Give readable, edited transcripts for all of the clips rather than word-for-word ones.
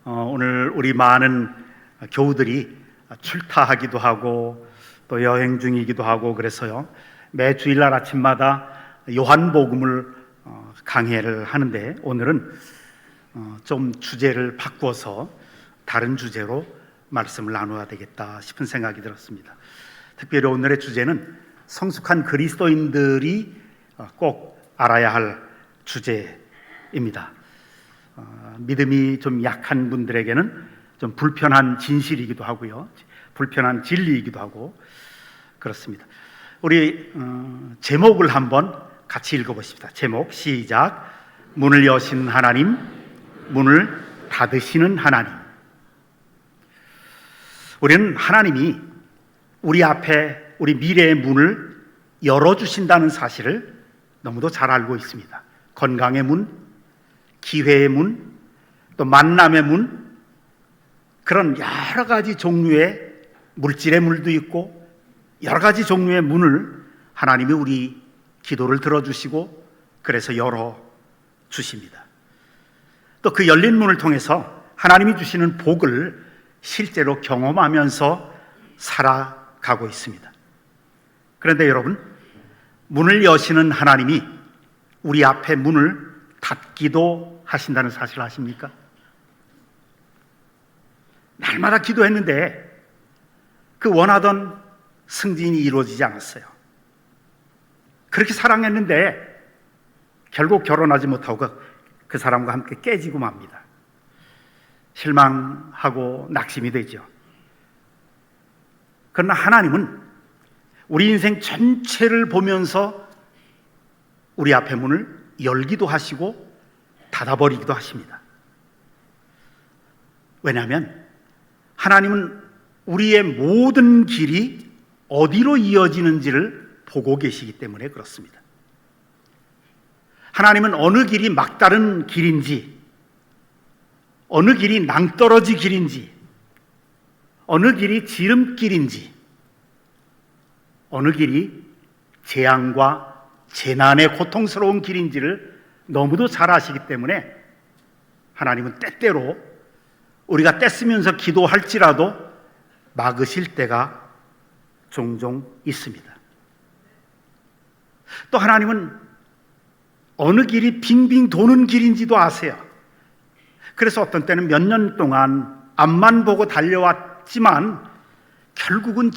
오늘 우리 많은 교우들이 출타하기도 하고 또 여행 중이기도 하고 그래서요, 매 주일날 아침마다 요한복음을 강해를 하는데, 오늘은 좀 주제를 바꾸어서 다른 주제로 말씀을 나누어야 되겠다 싶은 생각이 들었습니다. 특별히 오늘의 주제는 성숙한 그리스도인들이 꼭 알아야 할 주제입니다. 믿음이 좀 약한 분들에게는 좀 불편한 진실이기도 하고요, 불편한 진리이기도 하고 그렇습니다. 우리 제목을 한번 같이 읽어보십시다. 제목 시작. 문을 여시는 하나님, 문을 닫으시는 하나님. 우리는 하나님이 우리 앞에 우리 미래의 문을 열어주신다는 사실을 너무도 잘 알고 있습니다. 건강의 문, 기회의 문, 또 만남의 문, 그런 여러 가지 종류의 물질의 문도 있고 여러 가지 종류의 문을 하나님이 우리 기도를 들어주시고 그래서 열어주십니다. 또 그 열린 문을 통해서 하나님이 주시는 복을 실제로 경험하면서 살아가고 있습니다. 그런데 여러분, 문을 여시는 하나님이 우리 앞에 문을 닫기도 하신다는 사실을 아십니까? 날마다 기도했는데 그 원하던 승진이 이루어지지 않았어요. 그렇게 사랑했는데 결국 결혼하지 못하고 그 사람과 함께 깨지고 맙니다. 실망하고 낙심이 되죠. 그러나 하나님은 우리 인생 전체를 보면서 우리 앞에 문을 열기도 하시고 닫아버리기도 하십니다. 왜냐하면 하나님은 우리의 모든 길이 어디로 이어지는지를 보고 계시기 때문에 그렇습니다. 하나님은 어느 길이 막다른 길인지, 어느 길이 낭떠러지 길인지, 어느 길이 지름길인지, 어느 길이 재앙과 재난의 고통스러운 길인지를 너무도 잘 아시기 때문에 하나님은 때때로 우리가 떼쓰면서 기도할지라도 막으실 때가 종종 있습니다. 또 하나님은 어느 길이 빙빙 도는 길인지도 아세요. 그래서 어떤 때는 몇 년 동안 앞만 보고 달려왔지만 결국은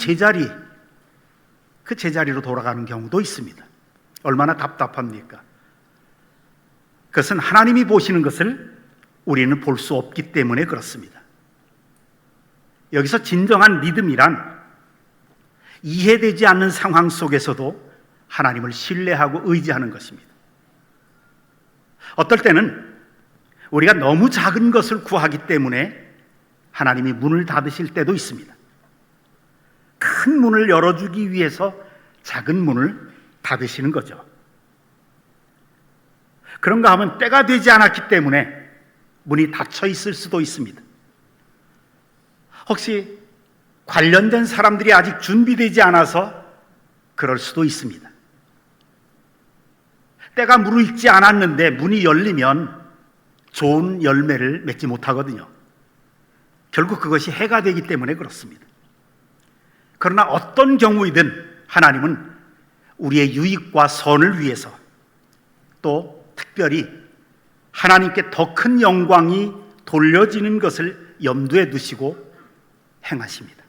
그 제자리로 돌아가는 경우도 있습니다. 얼마나 답답합니까? 그것은 하나님이 보시는 것을 우리는 볼 수 없기 때문에 그렇습니다. 여기서 진정한 믿음이란 이해되지 않는 상황 속에서도 하나님을 신뢰하고 의지하는 것입니다. 어떨 때는 우리가 너무 작은 것을 구하기 때문에 하나님이 문을 닫으실 때도 있습니다. 큰 문을 열어주기 위해서 작은 문을 닫으시는 거죠. 그런가 하면 때가 되지 않았기 때문에 문이 닫혀 있을 수도 있습니다. 혹시 관련된 사람들이 아직 준비되지 않아서 그럴 수도 있습니다. 때가 무르익지 않았는데 문이 열리면 좋은 열매를 맺지 못하거든요. 결국 그것이 해가 되기 때문에 그렇습니다. 그러나 어떤 경우이든 하나님은 우리의 유익과 선을 위해서, 또 특별히 하나님께 더 큰 영광이 돌려지는 것을 염두에 두시고 행하십니다.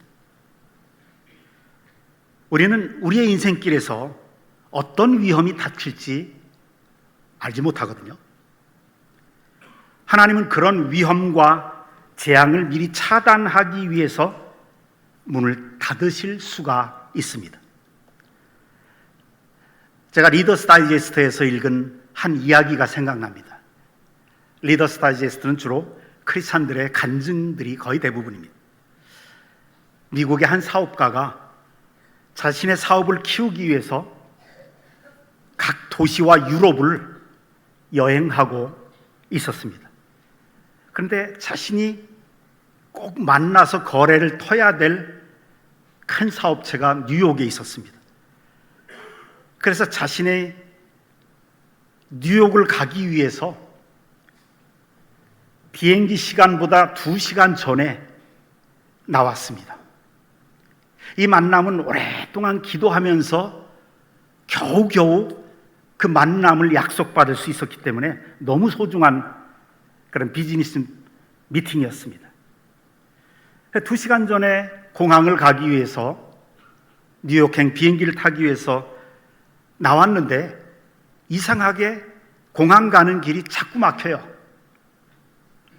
우리는 우리의 인생길에서 어떤 위험이 닥칠지 알지 못하거든요. 하나님은 그런 위험과 재앙을 미리 차단하기 위해서 문을 닫으실 수가 있습니다. 제가 리더스 다이제스트에서 읽은 한 이야기가 생각납니다. 리더스 다이제스트는 주로 크리스찬들의 간증들이 거의 대부분입니다. 미국의 한 사업가가 자신의 사업을 키우기 위해서 각 도시와 유럽을 여행하고 있었습니다. 그런데 자신이 꼭 만나서 거래를 터야 될 큰 사업체가 뉴욕에 있었습니다. 그래서 자신의 뉴욕을 가기 위해서 비행기 시간보다 2시간 전에 나왔습니다. 이 만남은 오랫동안 기도하면서 겨우겨우 그 만남을 약속받을 수 있었기 때문에 너무 소중한 그런 비즈니스 미팅이었습니다. 2시간 전에 공항을 가기 위해서, 뉴욕행 비행기를 타기 위해서 나왔는데 이상하게 공항 가는 길이 자꾸 막혀요.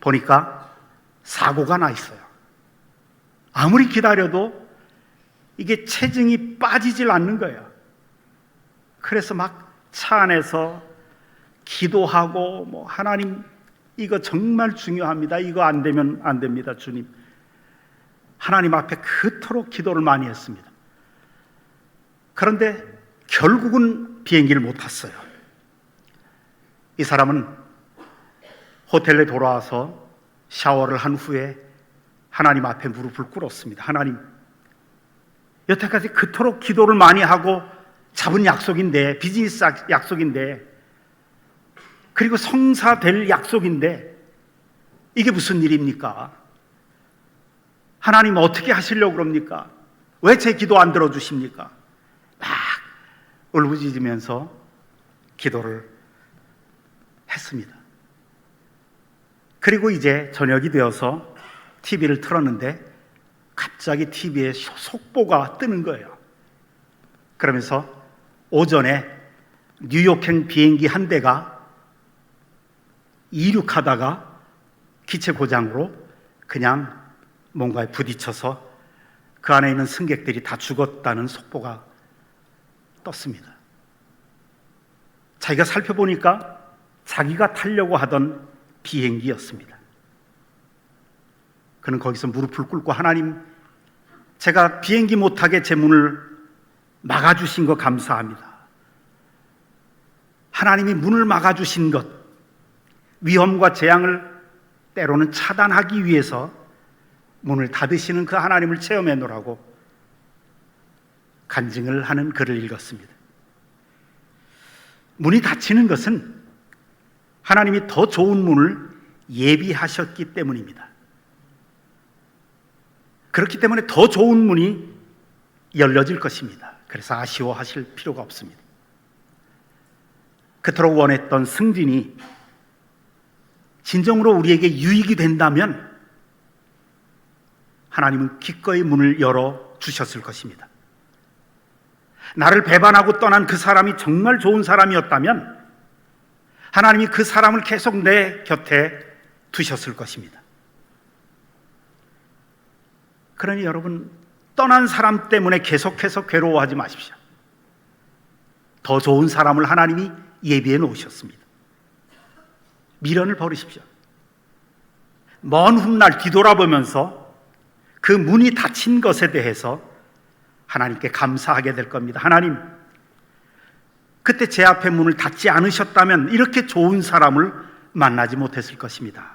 보니까 사고가 나 있어요. 아무리 기다려도 이게 체증이 빠지질 않는 거예요. 그래서 막 차 안에서 기도하고 하나님 이거 정말 중요합니다. 이거 안 되면 안 됩니다, 주님. 하나님 앞에 그토록 기도를 많이 했습니다. 그런데 결국은 비행기를 못 탔어요. 이 사람은 호텔에 돌아와서 샤워를 한 후에 하나님 앞에 무릎을 꿇었습니다. 하나님, 여태까지 그토록 기도를 많이 하고 잡은 약속인데, 비즈니스 약속인데, 그리고 성사될 약속인데 이게 무슨 일입니까? 하나님 어떻게 하시려고 그럽니까? 왜 제 기도 안 들어주십니까? 막 울부짖으면서 기도를 했습니다. 그리고 이제 저녁이 되어서 TV를 틀었는데 갑자기 TV에 속보가 뜨는 거예요. 그러면서 오전에 뉴욕행 비행기 한 대가 이륙하다가 기체 고장으로 그냥 뭔가에 부딪혀서 그 안에 있는 승객들이 다 죽었다는 속보가 떴습니다. 자기가 살펴보니까 자기가 타려고 하던 비행기였습니다. 그는 거기서 무릎을 꿇고 하나님, 제가 비행기 못 타게 제 문을 막아주신 거 감사합니다. 하나님이 문을 막아주신 것, 위험과 재앙을 때로는 차단하기 위해서 문을 닫으시는 그 하나님을 체험해 놓으라고 간증을 하는 글을 읽었습니다. 문이 닫히는 것은 하나님이 더 좋은 문을 예비하셨기 때문입니다. 그렇기 때문에 더 좋은 문이 열려질 것입니다. 그래서 아쉬워하실 필요가 없습니다. 그토록 원했던 승진이 진정으로 우리에게 유익이 된다면 하나님은 기꺼이 문을 열어 주셨을 것입니다. 나를 배반하고 떠난 그 사람이 정말 좋은 사람이었다면 하나님이 그 사람을 계속 내 곁에 두셨을 것입니다. 그러니 여러분, 떠난 사람 때문에 계속해서 괴로워하지 마십시오. 더 좋은 사람을 하나님이 예비해 놓으셨습니다. 미련을 버리십시오. 먼 훗날 뒤돌아보면서 그 문이 닫힌 것에 대해서 하나님께 감사하게 될 겁니다. 하나님, 그때 제 앞에 문을 닫지 않으셨다면 이렇게 좋은 사람을 만나지 못했을 것입니다.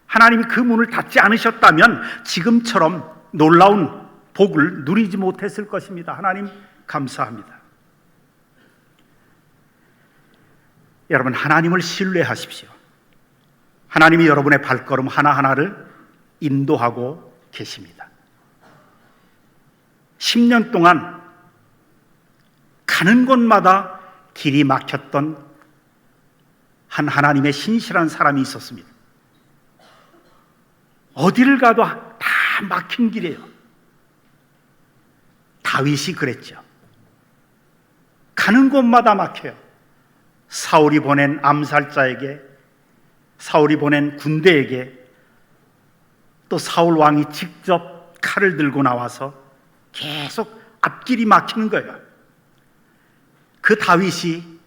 하나님이 그 문을 닫지 않으셨다면 지금처럼 놀라운 복을 누리지 못했을 것입니다. 하나님, 감사합니다. 여러분, 하나님을 신뢰하십시오. 하나님이 여러분의 발걸음 하나하나를 인도하고 계십니다. 10년 동안 가는 곳마다 길이 막혔던 한 하나님의 신실한 사람이 있었습니다. 어디를 가도 다 막힌 길이에요. 다윗이 그랬죠. 가는 곳마다 막혀요. 사울이 보낸 암살자에게, 사울이 보낸 군대에게, 또 사울 왕이 직접 칼을 들고 나와서 계속 앞길이 막히는 거예요. 그 다윗이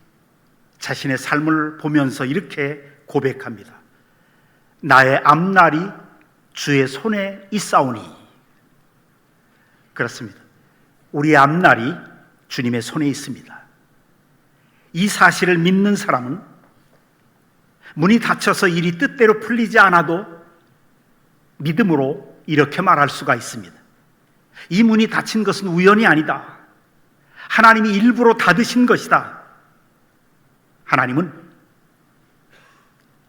자신의 삶을 보면서 이렇게 고백합니다. 나의 앞날이 주의 손에 있사오니. 그렇습니다. 우리의 앞날이 주님의 손에 있습니다. 이 사실을 믿는 사람은 문이 닫혀서 일이 뜻대로 풀리지 않아도 믿음으로 이렇게 말할 수가 있습니다. 이 문이 닫힌 것은 우연이 아니다. 하나님이 일부러 닫으신 것이다. 하나님은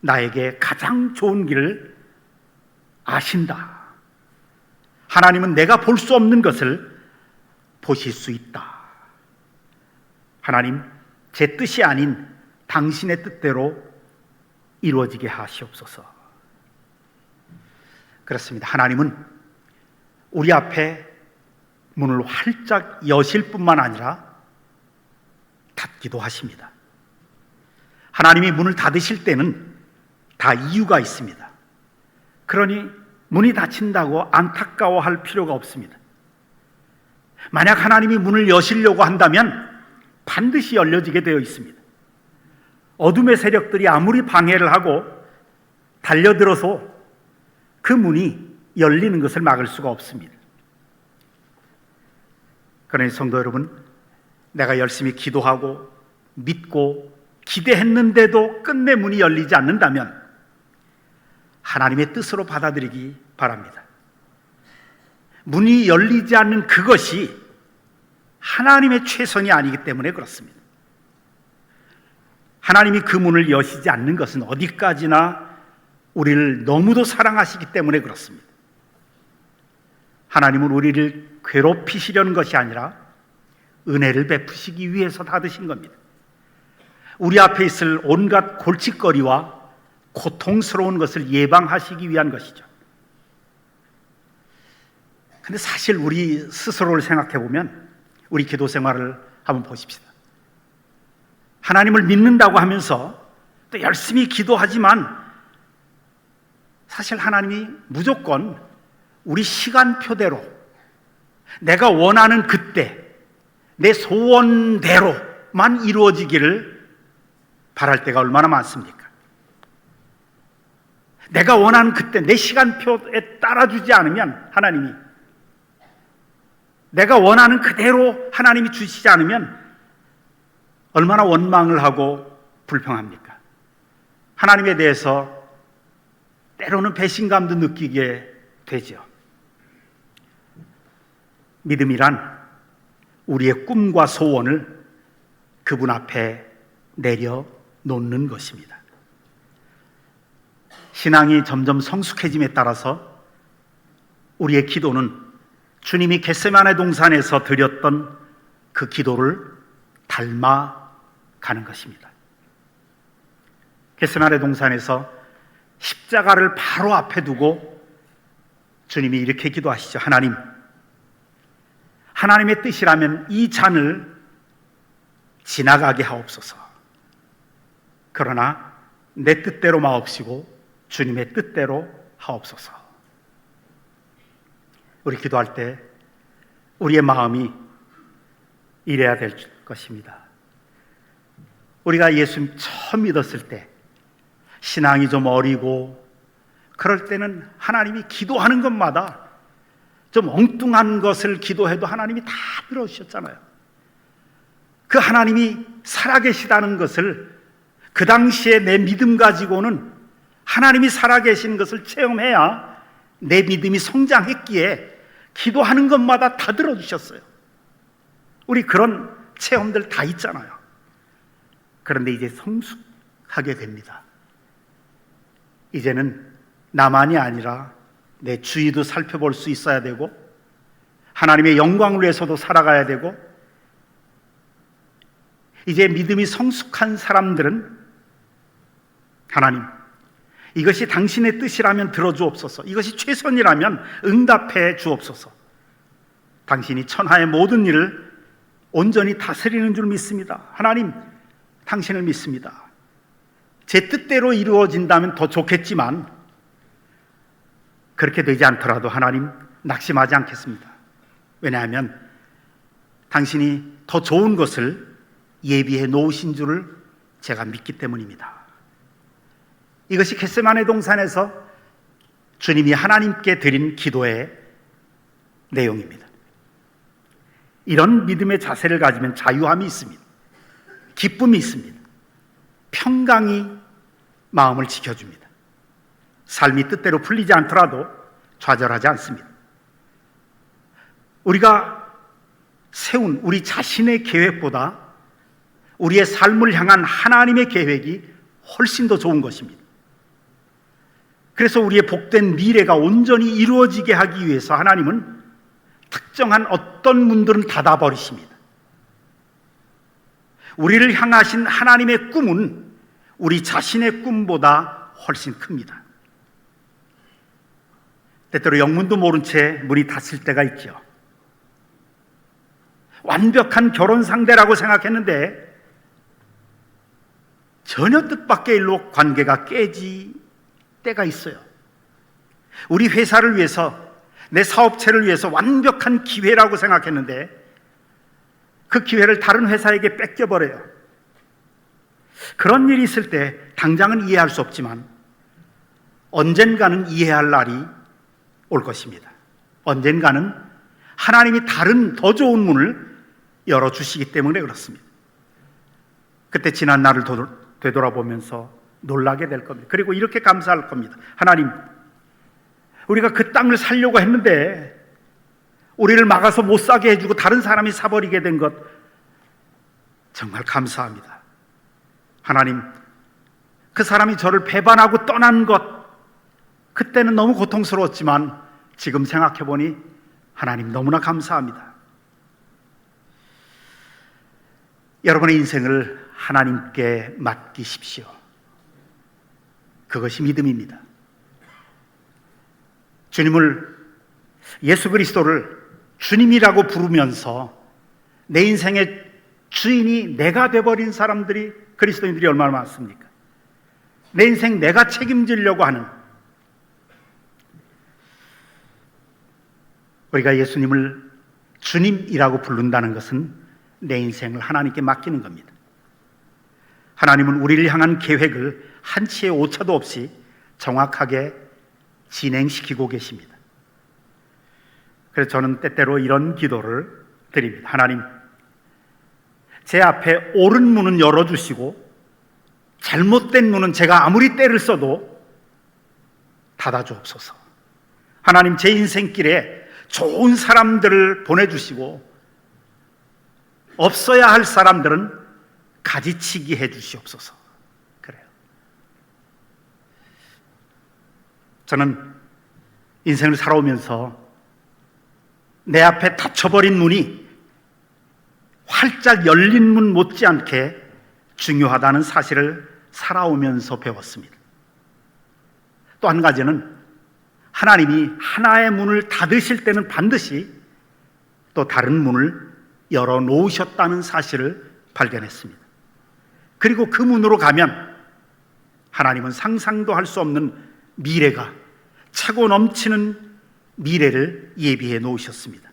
나에게 가장 좋은 길을 아신다. 하나님은 내가 볼 수 없는 것을 보실 수 있다. 하나님, 제 뜻이 아닌 당신의 뜻대로 이루어지게 하시옵소서. 그렇습니다. 하나님은 우리 앞에 문을 활짝 여실 뿐만 아니라 닫기도 하십니다. 하나님이 문을 닫으실 때는 다 이유가 있습니다. 그러니 문이 닫힌다고 안타까워할 필요가 없습니다. 만약 하나님이 문을 여시려고 한다면 반드시 열려지게 되어 있습니다. 어둠의 세력들이 아무리 방해를 하고 달려들어서 그 문이 열리는 것을 막을 수가 없습니다. 그러니 성도 여러분, 내가 열심히 기도하고 믿고 기대했는데도 끝내 문이 열리지 않는다면 하나님의 뜻으로 받아들이기 바랍니다. 문이 열리지 않는 그것이 하나님의 최선이 아니기 때문에 그렇습니다. 하나님이 그 문을 여시지 않는 것은 어디까지나 우리를 너무도 사랑하시기 때문에 그렇습니다. 하나님은 우리를 괴롭히시려는 것이 아니라 은혜를 베푸시기 위해서 닫으신 겁니다. 우리 앞에 있을 온갖 골칫거리와 고통스러운 것을 예방하시기 위한 것이죠. 근데 사실 우리 스스로를 생각해 보면 우리 기도 생활을 한번 보십시다. 하나님을 믿는다고 하면서 또 열심히 기도하지만 사실 하나님이 무조건 우리 시간표대로 내가 원하는 그때 내 소원대로만 이루어지기를 바랄 때가 얼마나 많습니까? 내가 원하는 그때 내 시간표에 따라주지 않으면 하나님이, 내가 원하는 그대로 하나님이 주시지 않으면 얼마나 원망을 하고 불평합니까? 하나님에 대해서 때로는 배신감도 느끼게 되죠. 믿음이란 우리의 꿈과 소원을 그분 앞에 내려놓는 것입니다. 신앙이 점점 성숙해짐에 따라서 우리의 기도는 주님이 겟세마네 동산에서 드렸던 그 기도를 닮아가는 것입니다. 겟세마네 동산에서 십자가를 바로 앞에 두고 주님이 이렇게 기도하시죠. 하나님, 하나님의 뜻이라면 이 잔을 지나가게 하옵소서. 그러나 내 뜻대로 마옵시고 주님의 뜻대로 하옵소서. 우리 기도할 때 우리의 마음이 이래야 될 것입니다. 우리가 예수님 처음 믿었을 때 신앙이 좀 어리고 그럴 때는 하나님이 기도하는 것마다 좀 엉뚱한 것을 기도해도 하나님이 다 들어주셨잖아요. 그 하나님이 살아계시다는 것을 그 당시에 내 믿음 가지고는 하나님이 살아계신 것을 체험해야 내 믿음이 성장했기에 기도하는 것마다 다 들어주셨어요. 우리 그런 체험들 다 있잖아요. 그런데 이제 성숙하게 됩니다. 이제는 나만이 아니라 내 주위도 살펴볼 수 있어야 되고 하나님의 영광을 위해서도 살아가야 되고, 이제 믿음이 성숙한 사람들은 하나님, 이것이 당신의 뜻이라면 들어주옵소서. 이것이 최선이라면 응답해 주옵소서. 당신이 천하의 모든 일을 온전히 다스리는 줄 믿습니다. 하나님, 당신을 믿습니다. 제 뜻대로 이루어진다면 더 좋겠지만 그렇게 되지 않더라도 하나님, 낙심하지 않겠습니다. 왜냐하면 당신이 더 좋은 것을 예비해 놓으신 줄을 제가 믿기 때문입니다. 이것이 겟세마네 동산에서 주님이 하나님께 드린 기도의 내용입니다. 이런 믿음의 자세를 가지면 자유함이 있습니다. 기쁨이 있습니다. 평강이 마음을 지켜줍니다. 삶이 뜻대로 풀리지 않더라도 좌절하지 않습니다. 우리가 세운 우리 자신의 계획보다 우리의 삶을 향한 하나님의 계획이 훨씬 더 좋은 것입니다. 그래서 우리의 복된 미래가 온전히 이루어지게 하기 위해서 하나님은 특정한 어떤 문들은 닫아버리십니다. 우리를 향하신 하나님의 꿈은 우리 자신의 꿈보다 훨씬 큽니다. 때때로 영문도 모른 채 문이 닫힐 때가 있죠. 완벽한 결혼 상대라고 생각했는데 전혀 뜻밖의 일로 관계가 깨질 때가 있어요. 우리 회사를 위해서, 내 사업체를 위해서 완벽한 기회라고 생각했는데 그 기회를 다른 회사에게 뺏겨버려요. 그런 일이 있을 때 당장은 이해할 수 없지만 언젠가는 이해할 날이 올 것입니다. 언젠가는 하나님이 다른 더 좋은 문을 열어주시기 때문에 그렇습니다. 그때 지난 날을 되돌아보면서 놀라게 될 겁니다. 그리고 이렇게 감사할 겁니다. 하나님, 우리가 그 땅을 살려고 했는데 우리를 막아서 못 사게 해주고 다른 사람이 사버리게 된 것 정말 감사합니다. 하나님, 그 사람이 저를 배반하고 떠난 것 그때는 너무 고통스러웠지만 지금 생각해보니 하나님 너무나 감사합니다. 여러분의 인생을 하나님께 맡기십시오. 그것이 믿음입니다. 주님을, 예수 그리스도를 주님이라고 부르면서 내 인생의 주인이 내가 되어버린 사람들이, 그리스도인들이 얼마나 많습니까? 내 인생 내가 책임지려고 하는, 우리가 예수님을 주님이라고 부른다는 것은 내 인생을 하나님께 맡기는 겁니다. 하나님은 우리를 향한 계획을 한치의 오차도 없이 정확하게 진행시키고 계십니다. 그래서 저는 때때로 이런 기도를 드립니다. 하나님, 제 앞에 옳은 문은 열어주시고 잘못된 문은 제가 아무리 때를 써도 닫아주옵소서. 하나님, 제 인생길에 좋은 사람들을 보내주시고 없어야 할 사람들은 가지치기 해주시옵소서. 그래요. 저는 인생을 살아오면서 내 앞에 닫혀버린 문이 활짝 열린 문 못지않게 중요하다는 사실을 살아오면서 배웠습니다. 또 한 가지는 하나님이 하나의 문을 닫으실 때는 반드시 또 다른 문을 열어놓으셨다는 사실을 발견했습니다. 그리고 그 문으로 가면 하나님은 상상도 할 수 없는 미래가, 차고 넘치는 미래를 예비해 놓으셨습니다.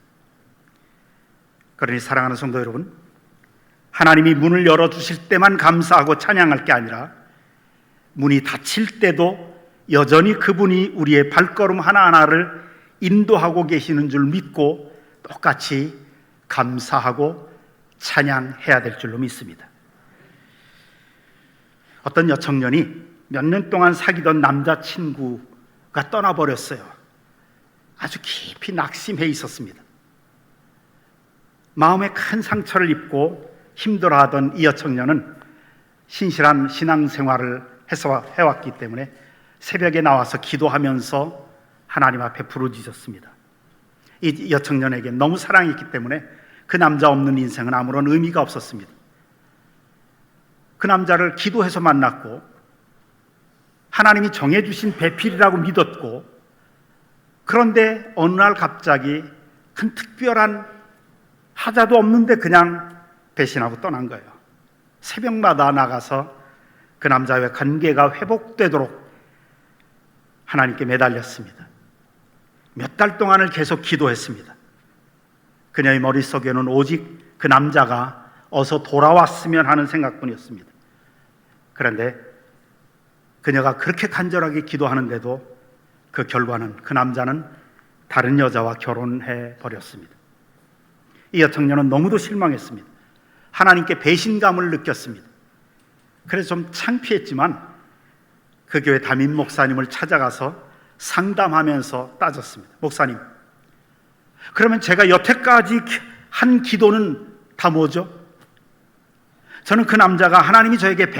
그러니 사랑하는 성도 여러분, 하나님이 문을 열어주실 때만 감사하고 찬양할 게 아니라 문이 닫힐 때도 여전히 그분이 우리의 발걸음 하나하나를 인도하고 계시는 줄 믿고 똑같이 감사하고 찬양해야 될 줄로 믿습니다. 어떤 여청년이 몇 년 동안 사귀던 남자친구가 떠나버렸어요. 아주 깊이 낙심해 있었습니다. 마음에 큰 상처를 입고 힘들어하던 이 여청년은 신실한 신앙생활을 해왔기 때문에 새벽에 나와서 기도하면서 하나님 앞에 부르짖었습니다. 이 여청년에게 너무 사랑했기 때문에 그 남자 없는 인생은 아무런 의미가 없었습니다. 그 남자를 기도해서 만났고 하나님이 정해주신 배필이라고 믿었고, 그런데 어느 날 갑자기 큰 특별한 하자도 없는데 그냥 배신하고 떠난 거예요. 새벽마다 나가서 그 남자와의 관계가 회복되도록 하나님께 매달렸습니다. 몇 달 동안을 계속 기도했습니다. 그녀의 머릿속에는 오직 그 남자가 어서 돌아왔으면 하는 생각뿐이었습니다. 그런데 그녀가 그렇게 간절하게 기도하는데도 그 결과는 그 남자는 다른 여자와 결혼해 버렸습니다. 이 여청년은 너무도 실망했습니다. 하나님께 배신감을 느꼈습니다. 그래서 좀 창피했지만 그 교회 담임 목사님을 찾아가서 상담하면서 따졌습니다. 목사님, 그러면 제가 여태까지 한 기도는 다 뭐죠? 저는 그 남자가 하나님이 저에게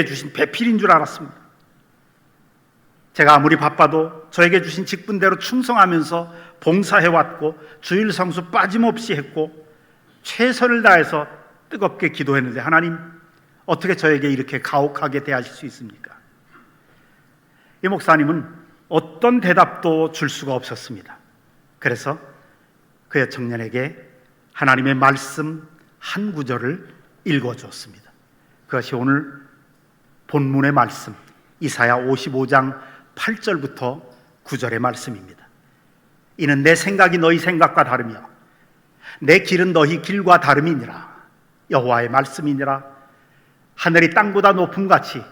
주신 배필인 줄 알았습니다. 제가 아무리 바빠도 저에게 주신 직분대로 충성하면서 봉사해왔고 주일 성수 빠짐없이 했고 최선을 다해서 뜨겁게 기도했는데 하나님 어떻게 저에게 이렇게 가혹하게 대하실 수 있습니까? 이 목사님은 어떤 대답도 줄 수가 없었습니다. 그래서 그 청년에게 하나님의 말씀 한 구절을 읽어주었습니다. 그것이 오늘 본문의 말씀 이사야 55장 8절부터 9절의 말씀입니다. 이는 내 생각이 너희 생각과 다르며 내 길은 너희 길과 다름이니라. 여호와의 말씀이니라. 하늘이 땅보다 높음같이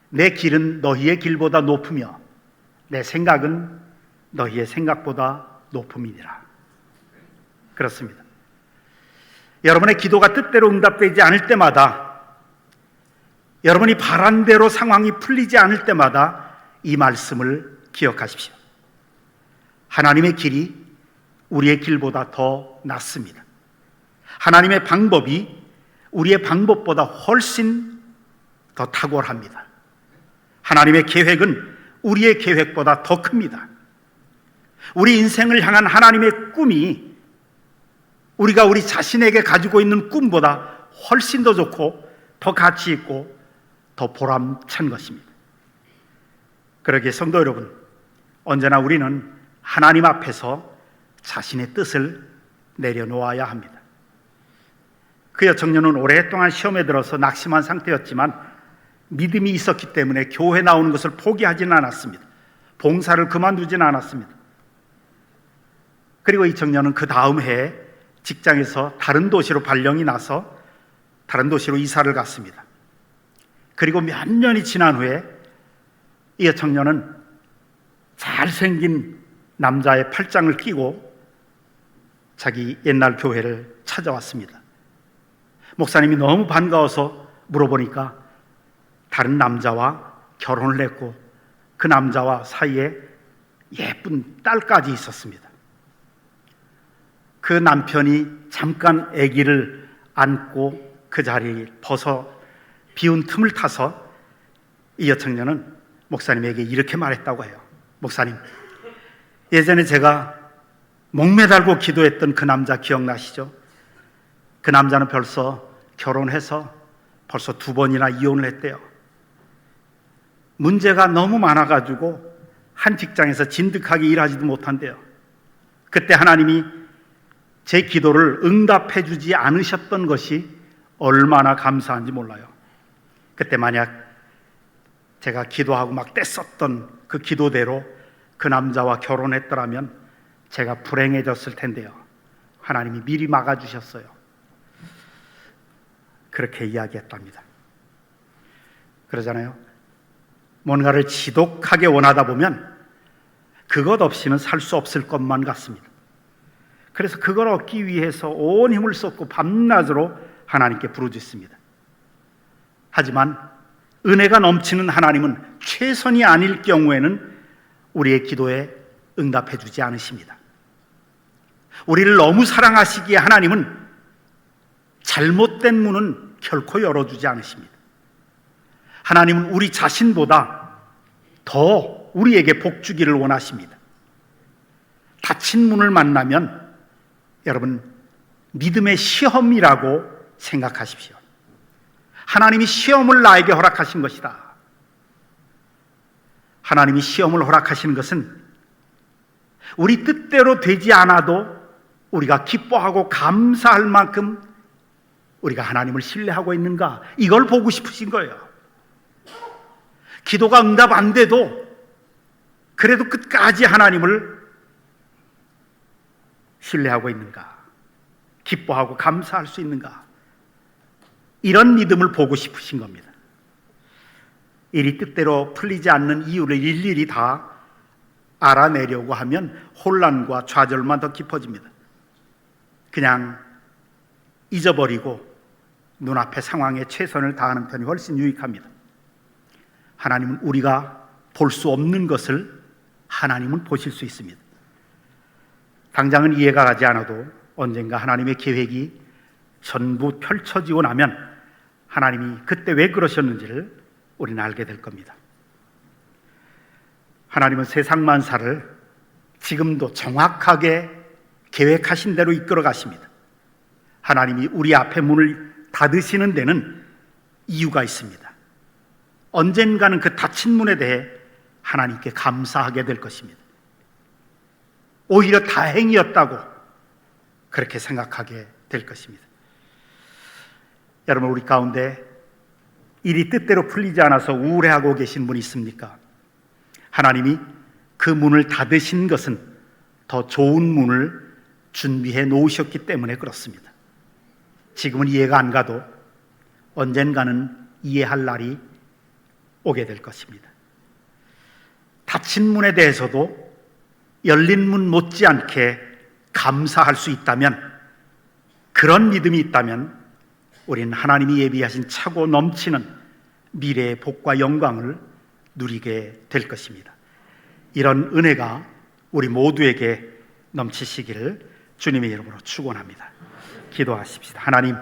내 길은 너희의 길보다 높으며 내 생각은 너희의 생각보다 높음이니라. 그렇습니다. 여러분의 기도가 뜻대로 응답되지 않을 때마다, 여러분이 바란 대로 상황이 풀리지 않을 때마다 이 말씀을 기억하십시오. 하나님의 길이 우리의 길보다 더 낫습니다. 하나님의 방법이 우리의 방법보다 훨씬 더 탁월합니다. 하나님의 계획은 우리의 계획보다 더 큽니다. 우리 인생을 향한 하나님의 꿈이 우리가 우리 자신에게 가지고 있는 꿈보다 훨씬 더 좋고 더 가치 있고 더 보람찬 것입니다. 그러기에 성도 여러분, 언제나 우리는 하나님 앞에서 자신의 뜻을 내려놓아야 합니다. 그 여청년은 오랫동안 시험에 들어서 낙심한 상태였지만 믿음이 있었기 때문에 교회 나오는 것을 포기하지는 않았습니다. 봉사를 그만두지는 않았습니다. 그리고 이 청년은 그 다음 해에 직장에서 다른 도시로 발령이 나서 다른 도시로 이사를 갔습니다. 그리고 몇 년이 지난 후에 이 여청년은 잘생긴 남자의 팔짱을 끼고 자기 옛날 교회를 찾아왔습니다. 목사님이 너무 반가워서 물어보니까 다른 남자와 결혼을 했고 그 남자와 사이에 예쁜 딸까지 있었습니다. 그 남편이 잠깐 아기를 안고 그 자리를 비운 틈을 타서 이 여청년은 목사님에게 이렇게 말했다고 해요. 목사님, 예전에 제가 목매달고 기도했던 그 남자 기억나시죠? 그 남자는 벌써 결혼해서 벌써 2번이나 이혼을 했대요. 문제가 너무 많아가지고 한 직장에서 진득하게 일하지도 못한대요. 그때 하나님이 제 기도를 응답해 주지 않으셨던 것이 얼마나 감사한지 몰라요. 그때 만약 제가 기도하고 막 떼썼던 그 기도대로 그 남자와 결혼했더라면 제가 불행해졌을 텐데요. 하나님이 미리 막아주셨어요. 그렇게 이야기했답니다. 그러잖아요. 뭔가를 지독하게 원하다 보면 그것 없이는 살 수 없을 것만 같습니다. 그래서 그걸 얻기 위해서 온 힘을 쏟고 밤낮으로 하나님께 부르짖습니다. 하지만 은혜가 넘치는 하나님은 최선이 아닐 경우에는 우리의 기도에 응답해 주지 않으십니다. 우리를 너무 사랑하시기에 하나님은 잘못된 문은 결코 열어주지 않으십니다. 하나님은 우리 자신보다 더 우리에게 복 주기를 원하십니다. 닫힌 문을 만나면 여러분 믿음의 시험이라고 생각하십시오. 하나님이 시험을 나에게 허락하신 것이다. 하나님이 시험을 허락하시는 것은 우리 뜻대로 되지 않아도 우리가 기뻐하고 감사할 만큼 우리가 하나님을 신뢰하고 있는가, 이걸 보고 싶으신 거예요. 기도가 응답 안 돼도 그래도 끝까지 하나님을 신뢰하고 있는가, 기뻐하고 감사할 수 있는가, 이런 믿음을 보고 싶으신 겁니다. 일이 뜻대로 풀리지 않는 이유를 일일이 다 알아내려고 하면 혼란과 좌절만 더 깊어집니다. 그냥 잊어버리고 눈앞의 상황에 최선을 다하는 편이 훨씬 유익합니다. 하나님은 우리가 볼 수 없는 것을 하나님은 보실 수 있습니다. 당장은 이해가 가지 않아도 언젠가 하나님의 계획이 전부 펼쳐지고 나면 하나님이 그때 왜 그러셨는지를 우리는 알게 될 겁니다. 하나님은 세상 만사를 지금도 정확하게 계획하신 대로 이끌어 가십니다. 하나님이 우리 앞에 문을 닫으시는 데는 이유가 있습니다. 언젠가는 그 닫힌 문에 대해 하나님께 감사하게 될 것입니다. 오히려 다행이었다고 그렇게 생각하게 될 것입니다. 여러분, 우리 가운데 일이 뜻대로 풀리지 않아서 우울해하고 계신 분이 있습니까? 하나님이 그 문을 닫으신 것은 더 좋은 문을 준비해 놓으셨기 때문에 그렇습니다. 지금은 이해가 안 가도 언젠가는 이해할 날이 오게 될 것입니다. 닫힌 문에 대해서도 열린 문 못지않게 감사할 수 있다면, 그런 믿음이 있다면 우리는 하나님이 예비하신 차고 넘치는 미래의 복과 영광을 누리게 될 것입니다. 이런 은혜가 우리 모두에게 넘치시기를 주님의 이름으로 축원합니다. 기도하십시다. 하나님,